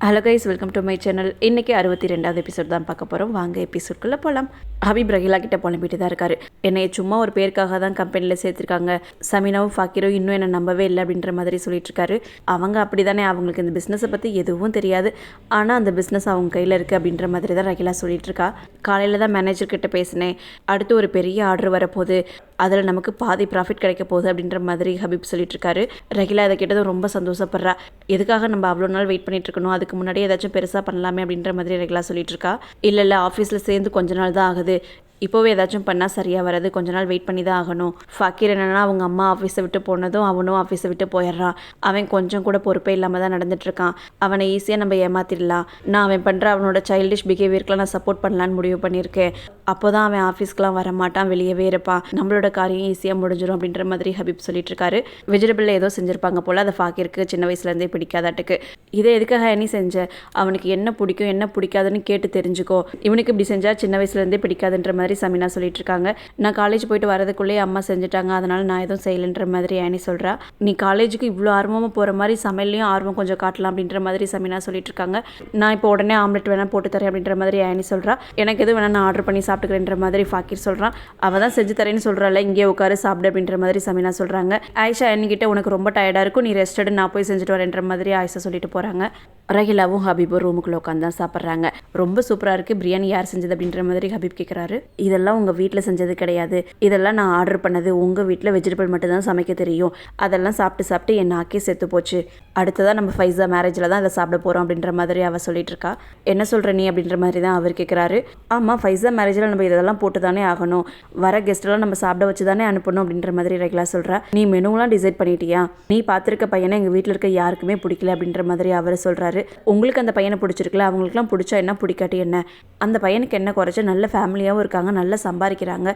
Hello guys, welcome to my channel. இன்றைக்கி 62வது episode தான் பார்க்க போகிறோம். வாங்க எபிசோட்குள்ளே போகலாம். ஹபீப் ரஹீலா கிட்ட புலம்பிட்டு தான் இருக்காரு. என்னை சும்மா ஒரு பேருக்காக தான் கம்பெனியில் சேர்த்துருக்காங்க, சமீனாவும் ஃபாக்கிரும் இன்னும் என்னை நம்பவே இல்லை அப்படின்ற மாதிரி சொல்லிட்டு இருக்காரு. அவங்க அப்படி தானே, அவங்களுக்கு இந்த பிஸ்னஸை பற்றி எதுவும் தெரியாது, ஆனால் அந்த பிஸ்னஸ் அவங்க கையில் இருக்குது அப்படின்ற மாதிரி தான் ரஹீலா சொல்லிட்டு இருக்கா. காலையில் தான் மேனேஜர்கிட்ட பேசினேன், அடுத்து ஒரு பெரிய ஆர்டர் வரப்போகுது, அதில் நமக்கு பாதி ப்ராஃபிட் கிடைக்க போகுது அப்படின்ற மாதிரி ஹபீப் சொல்லிட்டு இருக்காரு. ரஹீலா அதை கேட்டதும் ரொம்ப சந்தோஷப்படுறா. எதுக்காக நம்ம அவ்வளோ நாள் வெயிட் பண்ணிட்டு இருக்கணும், அதுக்கு முன்னாடியே ஏதாச்சும் பெருசாக பண்ணலாமே அப்படின்ற மாதிரி ரஹீலா சொல்லிட்டு இருக்கா. இல்லை ஆஃபீஸில் சேர்ந்து கொஞ்ச நாள் தான் ஆகுது, இப்போவே ஏதாச்சும் பண்ணால் சரியாக வராது, கொஞ்ச நாள் வெயிட் பண்ணி தான் ஆகணும். ஃபக்கீர் என்னென்னா அவங்க அம்மா ஆஃபீஸை விட்டு போனதும் அவனும் ஆஃபீஸை விட்டு போயிடுறான். அவன் கொஞ்சம் கூட பொறுப்பே இல்லாமல் தான் நடந்துட்டுருக்கான். அவனை ஈஸியாக நம்ம ஏமாற்றிடலாம். நான் அவன் பண்ணுற அவனோட சைல்டிஷ் பிஹேவியர்க்கெலாம் நான் சப்போர்ட் பண்ணலான்னு முடிவு பண்ணியிருக்கேன். அப்போ தான் அவன் ஆஃபீஸ்க்கெலாம் வரமாட்டான், வெளியவே இருப்பான், நம்மளோட காரியம் ஈஸியாக முடிஞ்சிடும் அப்படின்ற மாதிரி ஹபீப் சொல்லிட்டு இருக்காரு. வெஜிடபிளில் ஏதோ செஞ்சுருப்பாங்க போல், அதை ஃபாக்கிருக்கு சின்ன வயசுலேருந்தே பிடிக்காதாட்டுக்கு. இதை எதுக்காக நீ செஞ்ச, அவனுக்கு என்ன பிடிக்கும் என்ன பிடிக்காதுன்னு கேட்டு தெரிஞ்சுக்கோ, இவனுக்கு இப்படி செஞ்சால் சின்ன வயசுலேருந்தே பிடிக்காதுன்ற மாதிரி சமீனா சொல்லிட்டு இருக்காங்க. நான் காலேஜ் போயிட்டு வரதுக்குள்ளேயே அம்மா செஞ்சுட்டாங்க, அதனால நான் எதுவும் செய்யலைன்ற மாதிரி ஆனி சொல்கிறா. நீ காலேஜுக்கு இவ்வளோ ஆர்வமாக போகிற மாதிரி சமையல்லையும் ஆர்வம் கொஞ்சம் காட்டலாம் அப்படின்ற மாதிரி சமீனா சொல்லிட்டு இருக்காங்க. நான் இப்போ உடனே ஆம்லெட் வேணால் போட்டு தரேன் அப்படின்ற மாதிரி ஆனி சொல்கிறா. எனக்கு எதுவும் வேணால் நான் ஆர்டர் பண்ணி சாப்பிட்டுக்கிறேன்ற மாதிரி ஃபாக்கிர் சொல்கிறான். அவள் தான் செஞ்சு தரேன்னு சொல்கிறாள், இங்கே உட்காரு சாப்பிடு அப்படின்ற மாதிரி சமீனா சொல்கிறாங்க. ஆயிஷா என்கிட்ட உனக்கு ரொம்ப டயர்டாக இருக்கும், நீ ரெஸ்ட் எடு, நான் போய் செஞ்சுட்டு வரேன்ற மாதிரி ஆயிஷா சொல்லிட்டு போகிறாங்க. ரஹீலாவும் ஹபீபும் ரூமுக்குள்ளே உட்காந்து தான் சாப்பிட்றாங்க. ரொம்ப சூப்பராக இருக்குது, பிரியாணி யார் செஞ்சது அப்படின்ற மாதிரி ஹபீப் கேட்குறாரு. இதெல்லாம் உங்கள் வீட்டில் செஞ்சது கிடையாது, இதெல்லாம் நான் ஆர்டர் பண்ணது, உங்கள் வீட்டில் வெஜிடபிள் மட்டும் தான் சமைக்க தெரியும், அதெல்லாம் சாப்பிட்டு சாப்பிட்டு என் நாக்கே செத்து போச்சு, அடுத்ததான் நம்ம ஃபைஸா மேரேஜில் தான் அதை சாப்பிட போகிறோம் அப்படின்ற மாதிரி அவள் சொல்லிட்டு இருக்கா. என்ன சொல்கிற நீ அப்படின்ற மாதிரி தான் அவர் கேட்குறாரு. ஆமாம், ஃபைஸா மேரேஜில் நம்ம இதெல்லாம் போட்டு தானே ஆகணும், வர கெஸ்ட்டெல்லாம் நம்ம சாப்பிட வச்சு தானே அனுப்பணும் அப்படின்ற மாதிரி ரஹீலா சொல்கிறா. நீ மெனுவெலாம் டிசைட் பண்ணிட்டியா, நீ பார்த்துருக்க பையனை எங்கள் வீட்டில் இருக்க யாருக்குமே பிடிக்கல அப்படின்ற மாதிரி அவர் சொல்கிறாரு. உங்களுக்கு அந்த பையனை பிடிச்சிருக்கல, அவங்களுக்குலாம் பிடிச்சா என்ன பிடிக்காட்டி என்ன, அந்த பையனுக்கு என்ன குறைச்ச, நல்ல ஃபேமிலியாகவும் இருக்காங்க, நல்லா சம்பாதிக்கிறாங்க,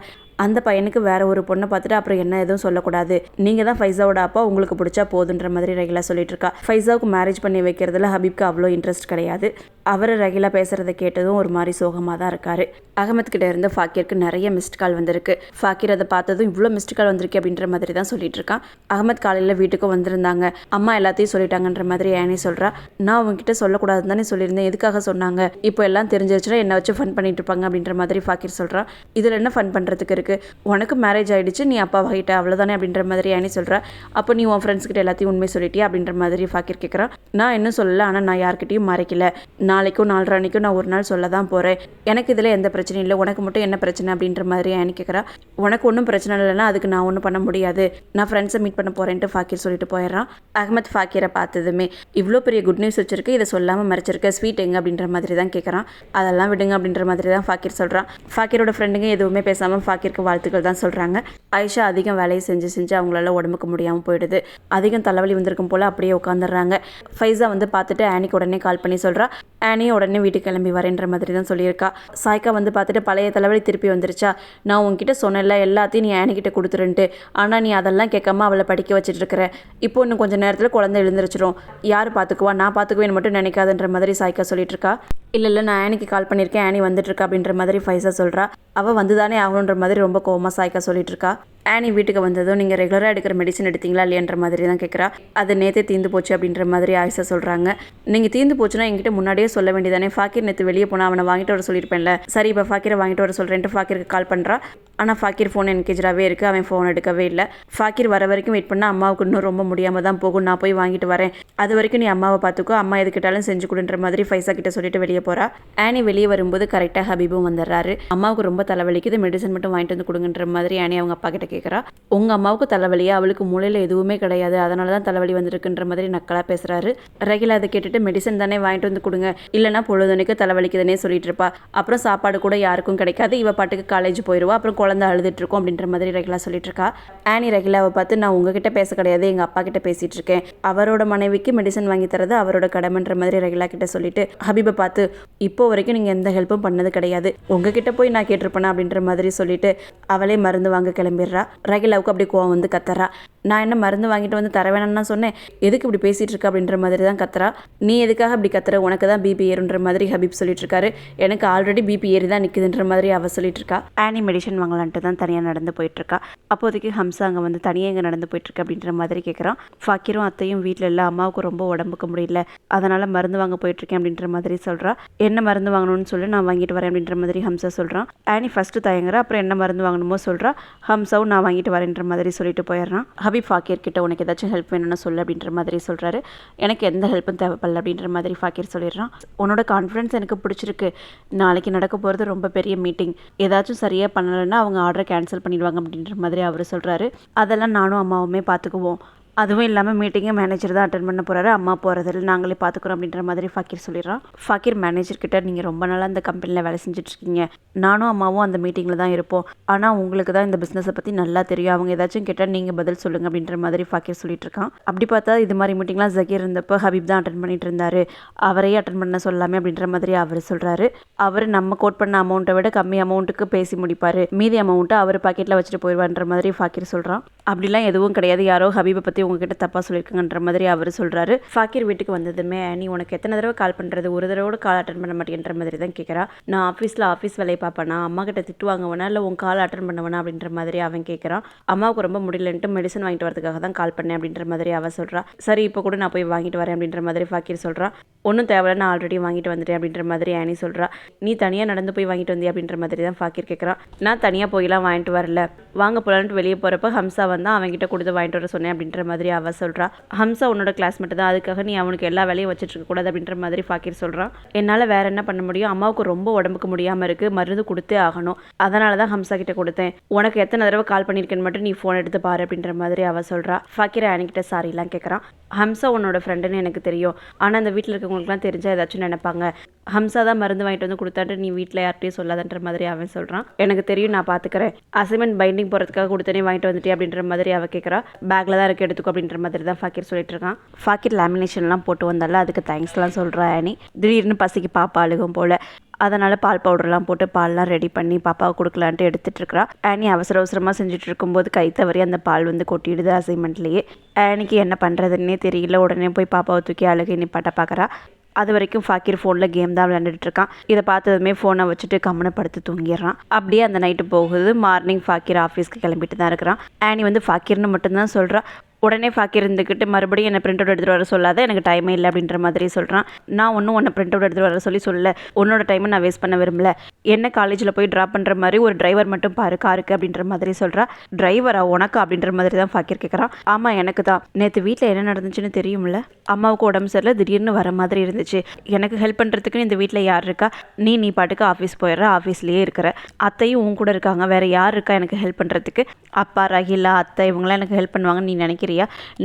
அந்த பையனுக்கு வேற ஒரு பொண்ணை பார்த்துட்டு அப்புறம் என்ன எதுவும் சொல்லக்கூடாது, நீங்கள் தான் ஃபைஸாவோட அப்பா, உங்களுக்கு பிடிச்சா போதுன்ற மாதிரி ரஹீலா சொல்லிட்டு இருக்கா. ஃபைஸாவுக்கு மேரேஜ் பண்ணி வைக்கிறதுல ஹபீப்க்கு அவ்வளோ இன்ட்ரெஸ்ட் கிடையாது. அவர் ரஹீலா பேசுகிறத கேட்டதும் ஒரு மாதிரி சோகமாக தான் இருக்காரு. அகமத் கிட்ட இருந்து ஃபாக்கிருக்கு நிறைய மிஸ்ட் கால் வந்திருக்கு. ஃபாக்கிர் அதை பார்த்ததும் இவ்வளோ மிஸ்ட் கால் வந்திருக்கு அப்படின்ற மாதிரி தான் சொல்லிட்டு இருக்கான். அகமத் காலையில் வீட்டுக்கு வந்திருந்தாங்க, அம்மா எல்லாத்தையும் சொல்லிட்டாங்கன்ற மாதிரி ஏனே சொல்கிறா. நான் உங்ககிட்ட சொல்லக்கூடாதுன்னு தானே சொல்லியிருந்தேன், எதுக்காக சொன்னாங்க, இப்போ எல்லாம் தெரிஞ்சிருச்சுன்னா என்னை வச்சு ஃபன் பண்ணிட்டு இருப்பாங்க அப்படின்ற மாதிரி ஃபாக்கிர் சொல்கிறான். இதில் என்ன ஃபன் பண்ணுறதுக்கு இருக்குது, உனக்கு மேரேஜ் ஆகிடுச்சு, நீ அப்பாவாகிட்ட அவ்வளோதானே அப்படின்ற மாதிரி ஏனே சொல்கிறா. அப்போ நீ உன் ஃப்ரெண்ட்ஸ் கிட்ட எல்லாத்தையும் உண்மை சொல்லிட்டியா அப்படின்ற மாதிரி ஃபாக்கிர் கேட்குறான். நான் இன்னும் சொல்லலை, ஆனால் நான் யார்கிட்டையும் மறைக்கல, நாளைக்கும் நாலரைக்கும் நான் ஒரு நாள் சொல்ல தான் போகிறேன், எனக்கு இதில் எந்த பிரச்சனையும் இல்லை, உனக்கு மட்டும் என்ன பிரச்சனை அப்படின்ற மாதிரி ஏனி கேட்குறா. உனக்கு ஒன்றும் பிரச்சனை இல்லைன்னா அதுக்கு நான் ஒன்றும் பண்ண முடியாது, நான் ஃப்ரெண்ட்ஸை மீட் பண்ண போகிறேன்ட்டு ஃபாக்கிர் சொல்லிட்டு போயிடுறான். அகமத் ஃபாக்கிரை பார்த்ததுமே இவ்வளோ பெரிய குட் நியூஸ் வச்சிருக்கு, இதை சொல்லாமல் மறைச்சிருக்க, ஸ்வீட் எங்க அப்படின்ற மாதிரி தான் கேட்குறான். அதெல்லாம் விடுங்க அப்படின்ற மாதிரி தான் ஃபாக்கிர் சொல்கிறான். ஃபாக்கிரோட ஃப்ரெண்டுங்க எதுவுமே பேசாமல் ஃபாக்கிருக்கு வாழ்த்துக்கள் தான் சொல்கிறாங்க. ஆயிஷா அதிகம் வேலையை செஞ்சு செஞ்சு அவங்களால உடம்புக்கு முடியாமல் போயிடுது, அதிகம் தலைவலி வந்திருக்கும் போல் அப்படியே உட்காந்துடுறாங்க. ஃபைஸா வந்து பார்த்துட்டு ஆனிக்கு உடனே கால் பண்ணி சொல்கிறா. ஆனியை உடனே வீட்டுக்கு கிளம்பி வரேன்ற மாதிரி தான் சொல்லியிருக்கா. சாய்க்கா வந்து பார்த்துட்டு பழைய தலைவலி திருப்பி வந்துருச்சா, நான் உங்ககிட்ட சொன்னல எல்லாத்தையும் நீ ஆனிக்கிட்ட கொடுத்துருன்ட்டு, ஆனால் நீ அதெல்லாம் கேட்காம அவளை படிக்க வச்சுட்டு இருக்கிற, இப்போ இன்னும் கொஞ்சம் நேரத்தில் குழந்தை எழுந்திரிச்சிரும், யார் பார்த்துக்குவா, நான் பார்த்துக்குவேன்னு மட்டும் நினைக்காதுன்ற மாதிரி சாய்க்கா சொல்லிட்டு இருக்கா. இல்லை நான் ஆனிக்கு கால் பண்ணியிருக்கேன், ஆனி வந்துட்டுருக்கா அப்படின்ற மாதிரி ஃபைஸா சொல்கிறா. அவள் வந்து தானே ஆகணுன்ற மாதிரி ரொம்ப கோவமாக சாய்க்கா சொல்லிட்டு இருக்கா. ஆனி வீட்டுக்கு வந்ததும் நீங்கள் ரெகுலராக எடுக்கிற மெடிசன் எடுத்தீங்களா இல்லையன்ற மாதிரி தான் கேட்குறா. அது நேற்றே தீர்ந்து போச்சு அப்படின்ற மாதிரி ஆயிஷா சொல்கிறாங்க. நீங்கள் தீர்ந்து போச்சுன்னா என்கிட்ட முன்னாடியே சொல்ல வேண்டியதானே, ஃபாக்கிர் நேற்று வெளியே போனால் அவனை வாங்கிட்டு வர சொல்லியிருப்பேன்ல, சரி இப்போ ஃபாக்கிரை வாங்கிட்டு வர சொல்கிறேன்ட்டு ஃபாக்கிருக்கு கால் பண்ணுறா. ஆனால் ஃபாக்கிர் ஃபோன் என்கேஜராகவே இருக்குது, அவன் ஃபோன் எடுக்கவே இல்லை. ஃபாக்கிர் வர வரைக்கும் வெயிட் பண்ணால் அம்மாவுக்கு இன்னும் ரொம்ப முடியாமல் தான் போகும், நான் போய் வாங்கிட்டு வரேன், அது வரைக்கும் நீ அம்மாவை பார்த்துக்கோ, அம்மா எதுக்கிட்டாலும் செஞ்சு கொடுன்ற மாதிரி ஃபைஸா கிட்ட சொல்லிட்டு வெளியே போகிறா. ஆனி வெளியே வரும்போது கரெக்டாக ஹபீபும் வந்துடுறாரு. அம்மாவுக்கு ரொம்ப தலைவலிக்குது, மெடிசன் மட்டும் வாங்கிட்டு வந்து கொடுங்கன்ற மாதிரி ஆனி அவங்க அப்பா கிட்ட கேட்குறா. உங்கள் அம்மாவுக்கு தலைவலியா, அவளுக்கு மூளையில் எதுவுமே கிடையாது, அதனால தான் தலைவலி வந்திருக்குன்ற மாதிரி நக்கலாக பேசுகிறாரு. ரஹீலா அதை கேட்டுட்டு மெடிசன் தானே வாங்கிட்டு வந்து கொடுங்க, இல்லைனா பொழுதுனைக்கு தலைவலிக்குதுன்னே சொல்லிட்டு இருப்பா, அப்புறம் சாப்பாடு கூட யாருக்கும் கிடைக்காது, இவ பாட்டுக்கு காலேஜ் போயிடுவா, அப்புறம் குழந்தை அழுதுட்டு இருக்கும் அப்படின்ற மாதிரி ரஹீலா சொல்லிட்டு இருக்கா. ஆனி ரஹீலாவை பார்த்து நான் உங்ககிட்ட பேச கிடையாது, எங்கள் அப்பா கிட்ட பேசிட்டு இருக்கேன், அவரோட மனைவிக்கு மெடிசன் வாங்கி தரது அவரோட கடமைன்ற மாதிரி ரஹீலா கிட்ட சொல்லிட்டு ஹபீபை பார்த்து இப்போ வரைக்கும் நீங்கள் எந்த ஹெல்ப்பும் பண்ணது கிடையாது, உங்ககிட்ட போய் நான் கேட்டிருப்பேனா அப்படின்ற மாதிரி சொல்லிட்டு அவளே மருந்து வாங்க கிளம்பிடுறா. ரஹீலாவுக்கு அப்படி கோவம் வந்து கத்துறா. நான் என்ன மருந்து வாங்கிட்டு வந்து தர வேணாம்னு சொன்னேன், எதுக்கு இப்படி பேசிகிட்டு இருக்க அப்படின்ற மாதிரி தான் கத்துறா. நீ எதுக்காக அப்படி கத்துற, உனக்கு தான் பிபி ஏறுன்ற மாதிரி ஹபீப் சொல்லிட்டு இருக்காரு. எனக்கு ஆல்ரெடி பிபி ஏறி தான் நிற்குதுன்ற மாதிரி அவள் சொல்லிட்டு இருக்கா. ஆனி மெடிசன் வாங்கலான்ட்டு தான் தனியாக நடந்து போயிட்டுருக்கா. அப்போதைக்கு ஹம்சா அங்கே வந்து தனியாக எங்கே நடந்து போயிட்டுருக்கு அப்படின்ற மாதிரி கேட்குறான். ஃபக்கீரும் அத்தையும் வீட்டில் இல்லை, அம்மாவுக்கு ரொம்ப உடம்புக்கு முடியல, அதனால் மருந்து வாங்க போயிட்டுருக்கேன் அப்படின்ற மாதிரி சொல்கிறா. என்ன மருந்து வாங்கணும்னு சொல்லி நான் வாங்கிட்டு வரேன் அப்படின்ற மாதிரி ஹம்சா சொல்கிறான். ஆனி ஃபஸ்ட்டு தயங்குறா, அப்புறம் என்ன மருந்து வாங்கணுமோ சொல்கிறா. ஹம்சாவும் நான் வாங்கிட்டு வரேன்ற மாதிரி சொல்லிட்டு போயிடுறான். ஹபீப் ஃபக்கீர் கிட்ட உனக்கு ஏதாச்சும் ஹெல்ப் வேணும்னு சொல்லு அப்படின்ற மாதிரி சொல்கிறாரு. எனக்கு எந்த ஹெல்ப்பும் தேவைப்படல அப்படின்ற மாதிரி ஃபக்கீர் சொல்லிடுறான். உன்னோட கான்ஃபிடன்ஸ் எனக்கு பிடிச்சிருக்கு. நாளைக்கு நடக்க போகிறது ரொம்ப பெரிய மீட்டிங், ஏதாச்சும் சரியாக பண்ணலைன்னா அவங்க ஆர்டரை கேன்சல் பண்ணிடுவாங்க அப்படின்ற மாதிரி அவர் சொல்கிறாரு. அதெல்லாம் நானும் அம்மாவுமே பார்த்துக்குவோம். அதுவும் இல்லாமல் மீட்டிங்கை மேனேஜர் தான் அட்டன் பண்ண போகிறாரு, அம்மா போகிறதில்ல, நாங்களே பார்த்துக்குறோம் அப்படின்ற மாதிரி ஃபக்கீர் சொல்லிடுறான். ஃபக்கீர் மேனேஜர்கிட்ட நீங்கள் ரொம்ப நாளாக அந்த கம்பெனியில் வேலை செஞ்சுட்ருக்கீங்க, நானும் அம்மாவும் அந்த மீட்டிங்கில் தான் இருப்போம், ஆனால் உங்களுக்கு தான் இந்த பிஸ்னஸை பற்றி நல்லா தெரியும், அவங்க ஏதாச்சும் கேட்டால் நீங்கள் பதில் சொல்லுங்கள் அப்படின்ற மாதிரி ஃபக்கீர் சொல்லிட்டு இருக்கான். அப்படி பார்த்தா இது மாதிரி மீட்டிங்லாம் ஜகீர் இருந்தப்போ ஹபீப் தான் அட்டன் பண்ணிட்டு இருந்தார், அவரையே அட்டன் பண்ண சொல்லாமே அப்படின்ற மாதிரி அவர் சொல்கிறாரு. அவர் நம்ம கோட் பண்ண அமௌண்ட்டை விட கம்மி அமௌண்ட்டுக்கு பேசி முடிப்பார், மீதி அமௌண்ட்டை அவர் பாக்கெட்டில் வச்சுட்டு போயிடுவான்ற மாதிரி ஃபக்கீர் சொல்கிறான். அப்படிலாம் எதுவும் கிடையாது, யாரோ ஹபீபை பற்றி உங்ககிட்ட தப்பாக சொல்லியிருக்காங்கன்ற மாதிரி அவர் சொல்கிறாரு. ஃபக்கீர் வீட்டுக்கு வந்ததுமே நீ உனக்கு எத்தனை தடவை கால் பண்ணுறது, ஒரு தடவை கூட கால் அட்டன் பண்ண மாட்டேன்ற மாதிரி தான் கேட்குறா. நான் ஆஃபீஸ் வேலையை பார்ப்பேனா, அம்மா கிட்ட திட்டு வாங்குவேனா, இல்லை உன் கால் அட்டன் பண்ணுவேனா அப்படின்ற மாதிரி அவன் கேட்குறான். அம்மாவுக்கு ரொம்ப முடியலன்ட்டு மெடிசன் வாங்கிட்டு வரதுக்காக தான் கால் பண்ணேன் அப்படின்ற மாதிரி அவள் சொல்கிறா. சரி இப்போ கூட நான் போய் வாங்கிட்டு வரேன் அப்படின்ற மாதிரி ஃபக்கீர் சொல்கிறான். ஒன்றும் தேவையில்ல, நான் ஆல்ரெடி வாங்கிட்டு வந்துட்டேன் அப்படின்ற மாதிரி ஆனி சொல்கிறா. நீ தனியாக நடந்து போய் வாங்கிட்டு வந்தியா அப்படின்ற மாதிரி தான் ஃபக்கீர் கேட்குறான். நான் தனியாக போயெல்லாம் வாங்கிட்டு வரல, வாங்க போகலான்ட்டு வெளியே போகிறப்ப ஹம்சா வந்தால் அவன்கிட்ட கொடுத்து வாங்கிட்டு வர சொன்னேன் அப்படின்ற மாதிரி அவள் சொல்கிறா. ஹம்சா உன்னோட கிளாஸ்மேட் தான், அதுக்காக நீ அவனுக்கு எல்லா வேலையும் வச்சுட்டு இருக்கக்கூடாது அப்படின்ற மாதிரி ஃபக்கீர் சொல்கிறான். என்னால் வேற என்ன பண்ண முடியும், அம்மாவுக்கு ரொம்ப உடம்புக்கு முடியாமல் இருக்குது, மருந்து கொடுத்தே ஆகணும், அதனால தான் ஹம்சா கிட்ட கொடுத்தேன், உனக்கு எத்தனை தடவை கால் பண்ணியிருக்கேன்னு மட்டும் நீ ஃபோன் எடுத்து பாரு அப்படின்ற மாதிரி அவள் சொல்கிறா. ஃபக்கீர் ஆனிக்கிட்ட சாரிலாம் கேட்குறான். ஹம்சா உன்னோட ஃப்ரெண்டுன்னு எனக்கு தெரியும், ஆனால் அந்த வீட்டில் இருக்கவங்களுக்குலாம் தெரிஞ்சால் ஏதாச்சும் நினைப்பாங்க, ஹம்சா தான் மருந்து வாங்கிட்டு வந்து கொடுத்தாட்டு நீ வீட்டில் யார்ட்டையும் சொல்லாதன்ற மாதிரி அவன் சொல்கிறான். எனக்கு தெரியும், நான் பார்த்துக்கிறேன், அசைன்மெண்ட் பைண்டிங் போகிறதுக்காக கொடுத்தனே வாங்கிட்டு வந்துட்டே அப்படின்ற மாதிரி அவள் கேட்குறா. பேக்கில் தான் இருக்க எடுத்துக்கோ அப்படின்ற மாதிரி தான் ஃபக்கீர் சொல்லிட்டு இருக்கான். ஃபக்கீர் லேமினேஷன்லாம் போட்டு வந்தால அதுக்கு தேங்க்ஸ்லாம் சொல்கிறா ஆனி. திடீர்னு பசிக்கு பாப்பா அழுகும் போல், அதனால் பால் பவுடர்லாம் போட்டு பால்லாம் ரெடி பண்ணி பாப்பாவை கொடுக்கலான்ட்டு எடுத்துகிட்டு இருக்கிறா. ஆனி அவசரமாக செஞ்சுட்டு இருக்கும்போது கை தவறி அந்த பால் வந்து கொட்டிடுது அசைன்மெண்ட்லேயே. ஆனிக்கு என்ன பண்ணுறதுன்னே தெரியல, உடனே போய் பாப்பாவை தூக்கி அழுகை நிப்பாட்ட பார்க்குறா. அது வரைக்கும் ஃபக்கீர் ஃபோனில் கேம் தான் விளையாண்டுட்டு இருக்கான். இதை பார்த்ததுமே ஃபோனை வச்சுட்டு கம்மனப்படுத்தி தூங்கிடுறான். அப்படியே அந்த நைட்டு போகுது. மார்னிங் ஃபக்கீர் ஆஃபீஸ்க்கு கிளம்பிட்டு தான் இருக்கிறான். ஆனி வந்து ஃபக்கீர்னு மட்டும்தான் சொல்கிறா. உடனே ஃபக்கீர் இருந்துக்கிட்டு மறுபடியும் என்னை பிரிண்ட் அவுட் எடுத்துகிட்டு வர சொல்லாத, எனக்கு டைமே இல்லை அப்படின்ற மாதிரி சொல்கிறான். நான் ஒன்றும் உன்னை பிரிண்ட் அவுட் எடுத்துகிட்டு வர சொல்ல, உன்னோட டைமை நான் வேஸ்ட் பண்ண விரும்பல, என்ன காலேஜில் போய் ட்ராப் பண்ணுற மாதிரி ஒரு டிரைவர் மட்டும் பாரு காருக்கு அப்படின்ற மாதிரி சொல்கிறா. டிரைவரா உனக்கு அப்படின்ற மாதிரி தான் ஃபக்கீர் கேட்குறான். ஆமாம் எனக்கு தான், நேற்று வீட்டில் என்ன நடந்துச்சுன்னு தெரியும்ல, அம்மாவுக்கு உடம்பு சரியில்லை, திடீர்னு வர மாதிரி இருந்துச்சு, எனக்கு ஹெல்ப் பண்ணுறதுக்குன்னு இந்த வீட்டில் யார் இருக்கா, நீ பாட்டுக்கு ஆஃபீஸ் போயிடுற, ஆஃபீஸ்லேயே இருக்கிற, அத்தையும் உன் கூட இருக்காங்க, வேறு யார் இருக்கா எனக்கு ஹெல்ப் பண்ணுறதுக்கு, அப்பா ரஹிலா அத்தை இவங்களாம் எனக்கு ஹெல்ப் பண்ணுவாங்கன்னு நீ நினைக்கிறியா,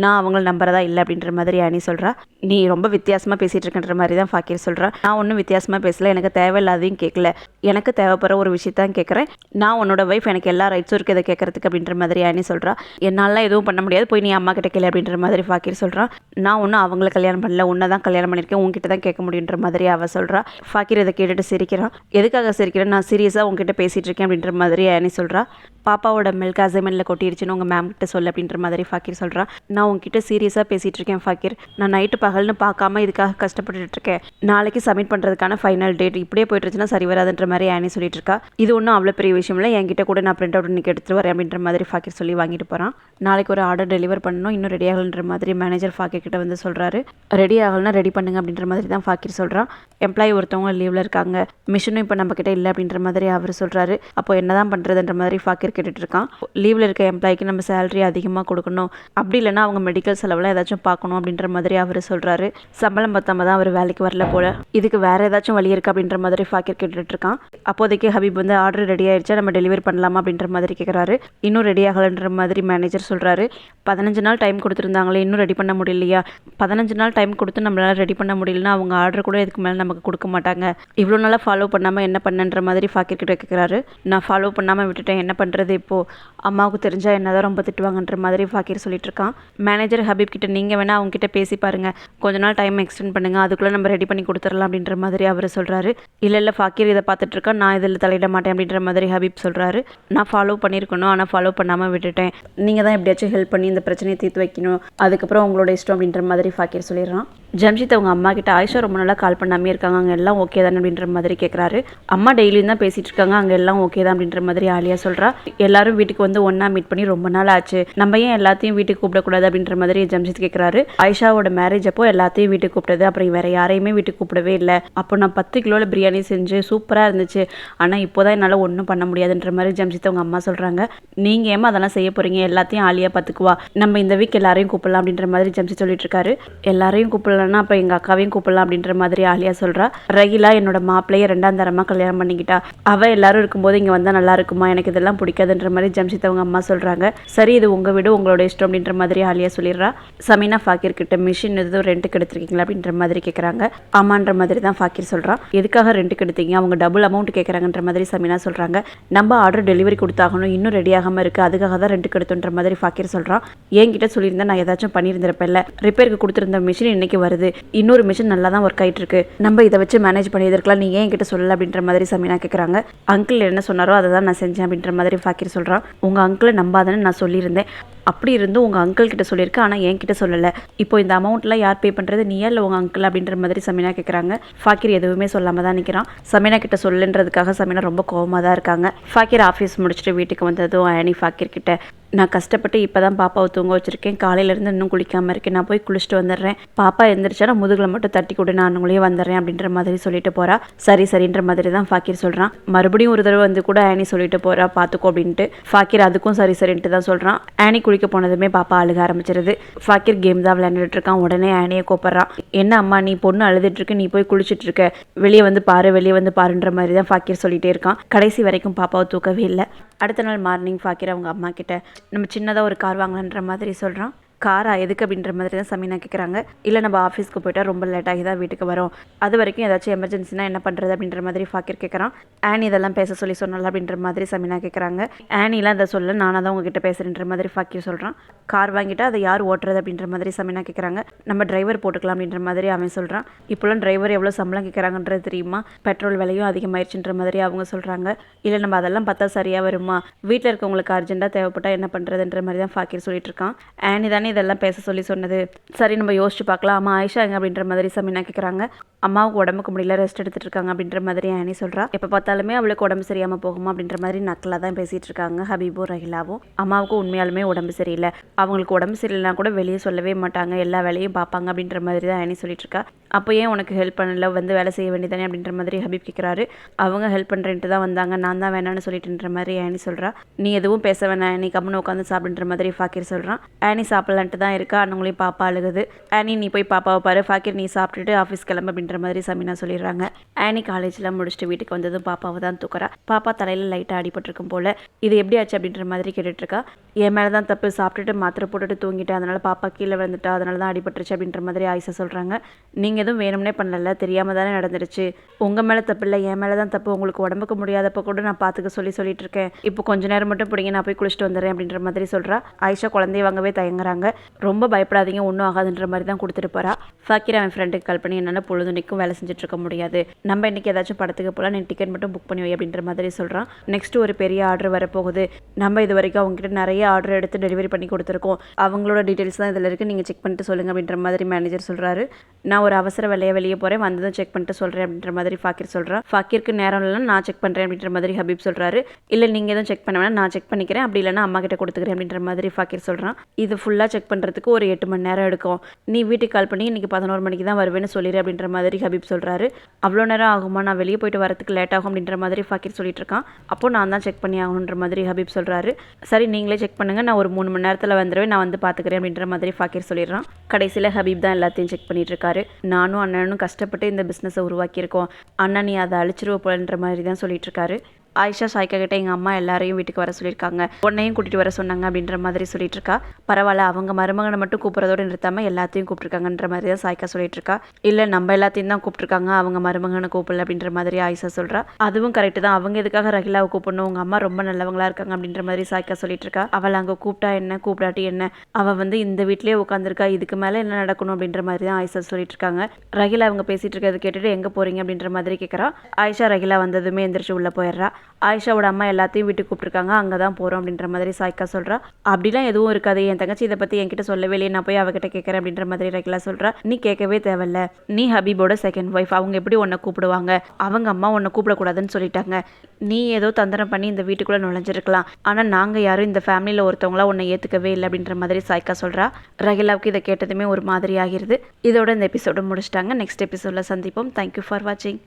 நான் அவங்கள நம்புறதா இல்லை அப்படின்ற மாதிரி ஆனி சொல்கிறா. நீ ரொம்ப வித்தியாசமாக பேசிகிட்டு இருக்கின்ற மாதிரி தான் ஃபக்கீர் சொல்கிறா. நான் ஒன்றும் வித்தியாசமாக பேசல, எனக்கு தேவையில்லாதையும் கேட்கல, எனக்கு தேவைப்படுற ஒரு விஷயத்தான் கேட்குறேன், நான் உன்னோட ஒய்ஃப், எனக்கு எல்லா ரைட்ஸும் இருக்குது இதை கேட்கறதுக்கு அப்படின்ற மாதிரி ஆனி சொல்கிறா. என்னாலாம் எதுவும் பண்ண முடியாது, போய் நீ அம்மா கிட்ட கேளு அப்படின்ற மாதிரி ஃபக்கீர் சொல்கிறான். நான் ஒன்றும் அவங்கள கல்யாணம் பண்ணல, உன்னை தான் கல்யாணம் பண்ணியிருக்கேன், உங்ககிட்ட தான் கேட்க முடியுன்ற மாதிரி அவள் சொல்கிறா. ஃபக்கீர் இதை கேட்டுட்டு சிரிக்கிறான். எதுக்காக சிரிக்கிறேன், நான் சீரியஸாக உங்ககிட்ட பேசிகிட்டு இருக்கேன் அப்படின்ற மாதிரி ஆனி சொல்கிறா. பாப்பாவோட மில்க் அசைன்மெண்ட்டில் கொட்டிடுச்சுன்னு உங்கள் மேம் கிட்ட சொல்ல அப்படின்ற மாதிரி ஃபக்கீர் சொல்கிறான். நான் உங்ககிட்ட சீரியஸாக பேசிகிட்டு இருக்கேன் ஃபக்கீர், நான் நைட்டு பகல்னு பார்க்காம இதுக்காக கஷ்டப்பட்டுட்டு இருக்கேன், நாளைக்கு சப்மிட் பண்ணுறதுக்கான ஃபைனல் டேட், இப்படியே போயிட்டுருச்சுன்னா சரி வராதுன்ற மாதிரி ஆனி சொல்லிட்டு இருக்கா. இது ஒன்றும் அவ்வளோ பெரிய விஷயம் இல்லை, என்கிட்ட கூட நான் பிரிண்ட் அவுட் இன்றைக்கி எடுத்துகிட்டு வரேன் அப்படின்ற மாதிரி ஃபக்கீர் சொல்லி வாங்கிட்டு போகிறான். நாளைக்கு ஒரு ஆர்டர் டெலிவர் பண்ணணும், இன்னும் ரெடி ஆகலன்ற மாதிரி மேனேஜர் ஃபக்கீர் கிட்ட வந்து சொல்கிறாரு. ரெடி ஆகலன்னா ரெடி பண்ணுங்க அப்படின்ற மாதிரி தான் ஃபக்கீர் சொல்கிறான். எம்ப்ளாயி ஒருத்தவங்க லீவில் இருக்காங்க, மிஷினும் இப்போ நம்ம கிட்ட இல்லை அப்படின்ற மாதிரி அவர் சொல்கிறாரு. அப்போ என்ன தான் பண்ணுறதுன்ற மாதிரி ஃபக்கீர் கேட்டுட்டு இருக்கான். லீவில் இருக்க எம்ப்ளாய்க்கு நம்ம சேலரி அதிகமாக கொடுக்கணும், அப்படி இல்லைனா அவங்க மெடிக்கல் செலவில் ஏதாச்சும் பார்க்கணும் அப்படின்ற மாதிரி அவர் சொல்கிறாரு. சம்பளம் பத்தாம தான் அவர் வேலைக்கு வரல போல, இதுக்கு வேறு ஏதாச்சும் வழி இருக்குது அப்படின்ற மாதிரி ஃபக்கீர் கேட்டுட்டு இருக்கான். அப்போதைக்கு ஹபீப் வந்து ஆர்டர் ரெடி ஆயிடுச்சா, நம்ம டெலிவரி பண்ணலாமா அப்படின்ற மாதிரி கேட்குறாரு. இன்னும் ரெடி ஆகலைன்ற மாதிரி மேனேஜர் சொல்கிறாரு. 15 நாள் டைம் கொடுத்துருந்தாங்களே, இன்னும் ரெடி பண்ண முடியலையா, 15 நாள் டைம் கொடுத்து நம்மளால் ரெடி பண்ண முடியலன்னா அவங்க ஆர்டர் கூட இதுக்கு மேலே நமக்கு கொடுக்க மாட்டாங்க, இவ்வளோ நாளாக ஃபாலோ பண்ணாமல் என்ன பண்ணுன்ற மாதிரி ஃபக்கீர் கிட்ட கேட்குறாரு. நான் ஃபாலோ பண்ணாமல் விட்டுட்டேன், என்ன பண்ணுறது இப்போது, அம்மாவுக்கு தெரிஞ்சால் என்ன தான் ரொம்ப திட்டுவாங்கன்ற மாதிரி ஃபக்கீர் சொல்லிட்டு இருக்கான். இருக்கான். மேனேஜர் ஹபீப் கிட்ட நீங்கள் வேணால் அவங்க கிட்ட பேசி பாருங்கள், கொஞ்ச நாள் டைம் எக்ஸ்டெண்ட் பண்ணுங்கள், அதுக்குள்ளே நம்ம ரெடி பண்ணி கொடுத்துடலாம் அப்படின்ற மாதிரி அவர் சொல்கிறாரு. இல்லை ஃபாக்கிர் இதை பார்த்துட்டு இருக்கா, நான் இதில் தலையிட மாட்டேன் அப்படின்ற மாதிரி ஹபீப் சொல்கிறாரு. நான் ஃபாலோ பண்ணியிருக்கணும், ஆனால் ஃபாலோ பண்ணாமல் விட்டுட்டேன், நீங்கள் தான் எப்படியாச்சும் ஹெல்ப் பண்ணி இந்த பிரச்சனையை தீர்த்து வைக்கணும், அதுக்கப்புறம் உங்களோட இஷ்டம் அப்படின்ற மாதிரி ஃபாக்கிர் சொல்லிடுறான். ஜம்ஷித் அவங்க அம்மா கிட்ட ஆயிஷா ரொம்ப நாளாக கால் பண்ணாமே இருக்காங்க, அங்கே எல்லாம் ஓகே தானே அப்படின்ற மாதிரி கேட்குறாரு. அம்மா டெய்லியும் தான் பேசிகிட்டு இருக்காங்க, அங்கே எல்லாம் ஓகே தான் அப்படின்ற மாதிரி ஆலியா சொல்கிறா. எல்லாரும் வீட்டுக்கு வந்து ஒன்றா மீட் பண்ணி ரொம்ப நாள் ஆச்சு, நம்ம ஏன் எல்லாத்தையும் வீட்டுக்கு கூப்பிடக்கூடாது அப்படின்ற மாதிரி ஜம்ஷித் கேட்குறாரு. ஆயிஷாவோட மேரேஜ் அப்போ எல்லாத்தையும் வீட்டுக்கு கூப்பிட்டது, அப்புறம் வேற யாரையுமே வீட்டுக்கு கூப்பிடவே இல்லை. அப்போ நான் 10 கிலோவில் பிரியாணி செஞ்சு சூப்பராக இருந்துச்சு, ஆனால் இப்போதான் என்னால் ஒன்றும் பண்ண முடியாதுன்ற மாதிரி ஜம்ஷித் அவங்க அம்மா சொல்கிறாங்க. நீங்கள் ஏமா அதெல்லாம் செய்ய போகிறீங்க, எல்லாத்தையும் ஆலியா பார்த்துக்குவா, நம்ம இந்த வீக் எல்லாரையும் கூப்பிடலாம் அப்படின்ற மாதிரி ஜம்ஷித் சொல்லிட்டு இருக்காரு. எல்லாரையும் கூப்பிடலாம்னா அப்போ எங்கள் அக்காவையும் கூப்பிடலாம் அப்படின்ற மாதிரி ஆலியா சொல்கிறா. ரகிலா என்னோட மாப்பிள்ளையை 2ஆம் தரமாக கல்யாணம் பண்ணிக்கிட்டா, அவள் எல்லாரும் இருக்கும்போது இங்கே வந்தால் நல்லா இருக்குமா, எனக்கு இதெல்லாம் பிடிக்காதுன்ற மாதிரி ஜம்ஷித் அவங்க அம்மா சொல்கிறாங்க. சரி இது உங்கள் வீடு உங்களோட இஷ்டம் அப்படின்ற மாதிரி ஆலியா சொல்லிடுறா. சமீனா ஃபாக்கிர் கிட்ட மிஷின் எதுவும் ரெண்ட்டுக்கு எடுத்துருக்கீங்களா அப்படின்ற மாதிரி கேட்குறாங்க. ஆமான்ற மாதிரி தான் ஃபாக்கிர் சொல்கிறான். எதுக்காக ரெண்ட்டுக்கு எடுத்தீங்க, அவங்க டபுள் அமௌண்ட் கேட்குறாங்கன்ற மாதிரி சமீனா சொல்கிறாங்க. நம்ம ஆர்டர் டெலிவரி கொடுத்தாகணும், இன்னும் ரெடி ஆகாமல் இருக்குது, அதுக்காக தான் ரெண்ட்டுக்கு எடுத்துன்ற மாதிரி ஃபாக்கிர் சொல்கிறான். என்கிட்ட சொல்லியிருந்தா நான் ஏதாச்சும் பண்ணியிருந்திருப்பேன்ல, ரிப்பேருக்கு கொடுத்துருந்த மிஷின் இன்னைக்கு வருது, இன்னொரு மிஷின் நல்லா தான் ஒர்க் ஆகிட்டு இருக்கு, நம்ம இதை வச்சு மேனேஜ் பண்ணியிருக்கலாம், நீ ஏன் என்கிட்ட சொல்லல அப்படின்ற மாதிரி சமீனா கேட்குறாங்க. அங்கிள் என்ன சொன்னாரோ அதை தான் நான் செஞ்சேன் அப்படின்ற மாதிரி ஃபாக்கிர் சொல்கிறான். உங்கள் அங்கிளை நம்பாதன்னு நான் சொல்லியிருந்தேன், அப்படி இருந்தும் உங்கள் அங்கிள் கிட்ட சொல்லியிருக்கேன், ஆனால் என்கிட்ட சொல்லலை, இப்போ இந்த அமௌண்ட்லாம் யார் பே பண்ணுறது, நீயா இல்லை உங்கள் அங்கிள் அப்படின்ற மாதிரி சமீனா கேட்குறாங்க. ஃபாக்கிர் எதுவுமே சொல்லாமல் தான் நிற்கிறான். சமீனா கிட்ட சொல்லுன்றதுக்காக சமீனா ரொம்ப கோவமாக தான் இருக்காங்க. ஃபாக்கிர் ஆஃபீஸ் முடிச்சுட்டு வீட்டுக்கு வந்ததும் ஆனி ஃபாக்கிர் கிட்ட, நான் கஷ்டப்பட்டு இப்போ தான் பாப்பாவை தூங்க வச்சுருக்கேன், காலையிலேருந்து இன்னும் குளிக்காமல் இருக்கேன், நான் போய் குளிச்சுட்டு வந்துடுறேன், பாப்பா எழுந்திரிச்சா நான் முதுகில் மட்டும் தட்டி கொடு, நான் அவங்களே வந்துடுறேன் அப்படின்ற மாதிரி சொல்லிட்டு போகிறா. சரின்ற மாதிரி தான் ஃபாக்கிர் சொல்கிறான். மறுபடியும் ஒரு தடவை வந்து கூட ஆனி சொல்லிட்டு போகிறா பார்த்துக்கோ அப்படின்ட்டு. ஃபாக்கிர் அதுக்கும் சரின்ட்டு தான் சொல்கிறான். ஆனி குளிக்க போனதுமே பாப்பா அழுக ஆரம்பிச்சிருது. ஃபாக்கிர் கேம் தான் விளையாண்டுட்டு இருக்கான். உடனே ஆனியை கூப்பிட்றான். என்ன அம்மா நீ பொண்ணு அழுதுட்டு இருக்கு, நீ போய் குளிச்சுட்டு இருக்க, வெளியே வந்து பாருன்ற மாதிரி தான் ஃபாக்கிர் சொல்லிட்டே இருக்கான். கடைசி வரைக்கும் பாப்பாவை தூக்கவே இல்லை. அடுத்த நாள் மார்னிங் ஃபாக்கிர் அவங்க அம்மா கிட்ட நம்ம சின்னதாக ஒரு கார் வாங்கலான்ற மாதிரி சொல்கிறான். காரா எதுக்கு அப்படின்ற மாதிரி தான் சமீனா கேட்குறாங்க. இல்லை நம்ம ஆஃபீஸ்க்கு போய்ட்டா ரொம்ப லேட்டாகி தான் வீட்டுக்கு வரோம், அது வரைக்கும் ஏதாச்சும் எமர்ஜென்சினா என்ன பண்ணுறது அப்படின்ற மாதிரி ஃபாக்கிர் கேட்குறான். ஆனி இதெல்லாம் பேச சொல்லி சொன்னால அப்படின்ற மாதிரி சமீனா கேட்குறாங்க. ஆனிலாம் இதை சொல்ல, நானாக தான் உங்ககிட்ட பேசுகிறேன்ற மாதிரி ஃபாக்கிர் சொல்கிறான். கார் வாங்கிட்டா அதை யார் ஓட்டுறது அப்படின்ற மாதிரி சமீனா கேட்குறாங்க. நம்ம டிரைவர் போட்டுக்கலாம் அப்படின்ற மாதிரி அவன் சொல்கிறான். இப்போலாம் டிரைவர் எவ்வளோ சம்பளம் கேட்குறாங்கன்றது தெரியுமா, பெட்ரோல் விலையும் அதிகமாகிடுச்சுன்ற மாதிரி அவங்க சொல்கிறாங்க. இல்லை நம்ம அதெல்லாம் பார்த்தா சரியாக வருமா, வீட்டில் இருக்கவங்களுக்கு அர்ஜென்ட்டாக தேவைப்பட்டால் என்ன பண்ணுறதுன்ற மாதிரி தான் ஃபாக்கிர் சொல்லிட்டு இருக்கான். ஆனி தானே இதெல்லாம் பேச சொல்லி சொன்னது, சரி நம்ம யோசிச்சு பார்க்கலாம், அம்மா ஆயிஷா எங்க அப்படின்ற மாதிரி சமீனா கேட்குறாங்க. அம்மாவுக்கு உடம்புக்கு முடியல, ரெஸ்ட் எடுத்துட்டு இருக்காங்க அப்படின்ற மாதிரி ஆனி சொல்கிறா. எப்போ பார்த்தாலுமே அவளுக்கு உடம்பு சரியாமல் போகுமா அப்படின்ற மாதிரி நக்கலாக தான் பேசிகிட்டு இருக்காங்க ஹபீபும் ரஹிலாவும். அம்மாவுக்கு உண்மையாலுமே உடம்பு சரியில்லை, அவங்களுக்கு உடம்பு சரியில்லைனா கூட வெளியே சொல்லவே மாட்டாங்க, எல்லா வேலையும் பார்ப்பாங்க அப்படின்ற மாதிரி தான் ஆனி சொல்லிட்டு இருக்கா. அப்போ ஏன் உனக்கு ஹெல்ப் பண்ணல, வந்து வேலை செய்ய வேண்டியதானே அப்படின்ற மாதிரி ஹபீப் கேட்குறாரு. அவங்க ஹெல்ப் பண்ணுறேன்ட்டு தான் வந்தாங்க, நான் தான் வேணான்னு சொல்லிட்டுன்ற மாதிரி ஆனி சொல்கிறா. நீ எதுவும் பேச வேணாம், நீ கம்முன்னு உட்காந்து சாப்பிடுன்ற மாதிரி ஃபாக்கிர் சொல்கிறான். ஆனி சாப்பிடலான்ட்டு தான் இருக்கா, அவங்களையும் பாப்பா அழுகுது. ஆனி நீ போய் பாப்பாவை பாரு, ஃபாக்கிர் நீ சாப்பிட்டுட்டு ஆஃபீஸ் கிளம்பு அப்படின்ற மாதிரி சமீனா சொல்லிடுறாங்க. ஆனி காலேஜ்லாம் முடிச்சுட்டு வீட்டுக்கு வந்ததும் பாப்பாவை தான் தூக்குறா. பாப்பா தலையில் லைட்டாக அடிபட்டிருக்கும் போல், இது எப்படி ஆச்சு அப்படின்ற மாதிரி கேட்டுட்ருக்கா. என் மேலே தான் தப்பு, சாப்பிட்டுட்டு மாத்திரை போட்டுட்டு தூங்கிட்டு, அதனால் பாப்பா கீழே விழுந்துட்டா, அதனால தான் அடிபட்டுருச்சு அப்படின்ற மாதிரி ஆயிஷா சொல்கிறாங்க. நீங்கள் எதுவும் வேணும்னே பண்ணல, தெரியாமல் தானே நடந்துருச்சு, உங்கள் மேலே தப்பு இல்லை, என் மேலே தான் தப்பு, உங்களுக்கு உடம்புக்கு முடியாதப்போ கூட நான் பார்த்துக்க சொல்லிட்டு இருக்கேன், இப்போ கொஞ்ச நேரம் மட்டும் பிடிங்க, நான் போய் குளிச்சுட்டு வந்துடுறேன் அப்படின்ற மாதிரி சொல்கிறா. ஆயிஷா குழந்தைய வாங்கவே தயங்குறாங்க. ரொம்ப பயப்படாதீங்க, ஒன்றும் ஆகாதுன்ற மாதிரி தான் கொடுத்துட்டு போகிறா. ஃபாக்கிர் அவன் ஃப்ரெண்டுக்கு கால் பண்ணி என்னால் பொழுதுனிக்கும் வேலை செஞ்சுட்டு இருக்க முடியாது, நம்ம இன்றைக்கி ஏதாச்சும் படத்துக்கு போகலாம், நீ டிக்கெட் மட்டும் புக் பண்ணி வை அப்படின்ற மாதிரி சொல்கிறான். நெக்ஸ்ட் ஒரு பெரிய ஆர்டர் வரப்போகுது, நம்ம இது வரைக்கும் அவங்ககிட்ட நிறைய ஆர்டர் எடுத்து டெலிவரி பண்ணி கொடுத்துருக்கோம், அவங்களோட டீட்டெயில்ஸ் தான் இதில் இருக்குது, நீங்கள் செக் பண்ணிட்டு சொல்லுங்கள் அப்படின்ற மாதிரி மேனேஜர் சொல்கிறாரு. நான் ஒரு அவசர வேலையை வெளியே போகிறேன், வந்ததும் செக் பண்ணிட்டு சொல்கிறேன் அப்படின்ற மாதிரி ஃபாக்கிர் சொல்கிறான். ஃபாக்கிருக்கு நேரம் இல்லைன்னா நான் செக் பண்ணுறேன் அப்படின்ற மாதிரி ஹபீப் சொல்கிறாரு. இல்லை நீங்கள் எதுவும் செக் பண்ண வேணா, நான் செக் பண்ணிக்கிறேன், அப்படி இல்லைனா அம்மா கிட்ட கொடுத்துக்கிறேன் அப்படின்ற மாதிரி ஃபாக்கிர் சொல்கிறான். இது ஃபுல்லாக செக் பண்ணுறதுக்கு ஒரு 8 மணி நேரம் எடுக்கும், நீ வீட்டுக்கு கால் பண்ணி இன்றைக்கி 11 மணிக்கு தான் வருவேன்னு சொல்லிடு அப்படின்ற மாதிரி ஹபீப் சொல்கிறாரு. அவ்வளோ நேரம் ஆகுமா, நான் வெளியே போயிட்டு வரதுக்கு லேட் ஆகும் அப்படின்ற மாதிரி ஃபாக்கிர் சொல்லிட்டு இருக்கான். அப்போ நான் தான் செக் பண்ணி ஆகணுன்ற மாதிரி ஹபீப் சொல்கிறாரு. சரி நீங்களே செக் பண்ணுங்கள், நான் ஒரு 3 மணி நேரத்தில் வந்துடுவேன், நான் வந்து பார்த்துக்கிறேன் அப்படின்ற மாதிரி ஃபாக்கிர் சொல்லிடுறான். கடைசியில் ஹபீப் தான் எல்லாத்தையும் செக் பண்ணிட்டு இருக்காரு. நானும் அண்ணனும் கஷ்டப்பட்டு இந்த பிஸ்னஸை உருவாக்கியிருக்கோம், அண்ணன் நீ அதை அழிச்சிருவ போலன்ற மாதிரி தான் சொல்லிட்டு இருக்காரு. ஆயிஷா சாய்க்கா கிட்ட எங்கள் அம்மா எல்லாரையும் வீட்டுக்கு வர சொல்லியிருக்காங்க, உன்னையும் கூட்டிகிட்டு வர சொன்னாங்க அப்படின்ற மாதிரி சொல்லிட்டு இருக்கா. பரவாயில்ல, அவங்க மருமகனை மட்டும் கூப்பிட்றதோடு நிறுத்தாமல் எல்லாத்தையும் கூப்பிட்ருக்காங்கன்ற மாதிரி தான் சாய்க்கா சொல்லிட்டு இருக்கா. இல்லை, நம்ம எல்லாத்தையும் தான் கூப்பிட்ருக்காங்க, அவங்க மருமகனை கூப்பிடல அப்படின்ற மாதிரி ஆயிஷா சொல்கிறா. அதுவும் கரெக்டு தான், அவங்க எதுக்காக ரகிலாவை கூப்பிடணும், உங்கள் அம்மா ரொம்ப நல்லவங்களா இருக்காங்க அப்படின்ற மாதிரி சாய்க்கா சொல்லிட்டு இருக்கா. அவள் அங்கே கூப்பிட்டா என்ன, கூப்பிடாட்டி என்ன, அவள் இந்த வீட்டிலேயே உட்காந்துருக்கா, இதுக்கு மேலே என்ன நடக்கணும் அப்படின்ற மாதிரி தான் ஆயிஷா சொல்லிட்டு இருக்காங்க. ரகிலா அவங்க பேசிட்டு இருக்கிறது கேட்டுட்டு எங்கே போகிறீங்க அப்படின்ற மாதிரி கேட்குறா. ஆயிஷா ரகிலா வந்ததுமே எந்திரிச்சு உள்ளே போயிடுறா. ஆயிஷாவோட அம்மா எல்லாத்தையும் வீட்டுக்கு கூப்பிட்டுருக்காங்க, அங்கே தான் போகிறோம் அப்படின்ற மாதிரி சாய்க்கா சொல்கிறா. அப்படிலாம் எதுவும் இருக்காது, என் தங்கச்சி இதை பற்றி என்கிட்ட சொல்லவே இல்லையே, நான் போய் அவகிட்ட கேட்குறேன் அப்படின்ற மாதிரி ரகிலா சொல்கிறா. நீ கேட்கவே தேவையில்ல, நீ ஹபீபோட செகண்ட் ஒய்ஃப், அவங்க எப்படி உன்னை கூப்பிடுவாங்க, அவங்க அம்மா உன்னை கூப்பிடக்கூடாதுன்னு சொல்லிட்டாங்க. நீ ஏதோ தந்திரம் பண்ணி இந்த வீட்டுக்குள்ளே நுழைஞ்சிருக்கலாம், ஆனால் நாங்கள் யாரும் இந்த ஃபேமிலியில் ஒருத்தவங்களா உன்னை ஏற்றுக்கவே இல்லை அப்படின்ற மாதிரி சாய்க்கா சொல்கிறா. ரகிலாவுக்கு இதை கேட்டதுமே ஒரு மாதிரி ஆகிருது. இதோட இந்த எபிசோடு முடிச்சிட்டாங்க. நெக்ஸ்ட் எபிசோடில் சந்திப்போம். தேங்க்யூ ஃபார் வாட்சிங்.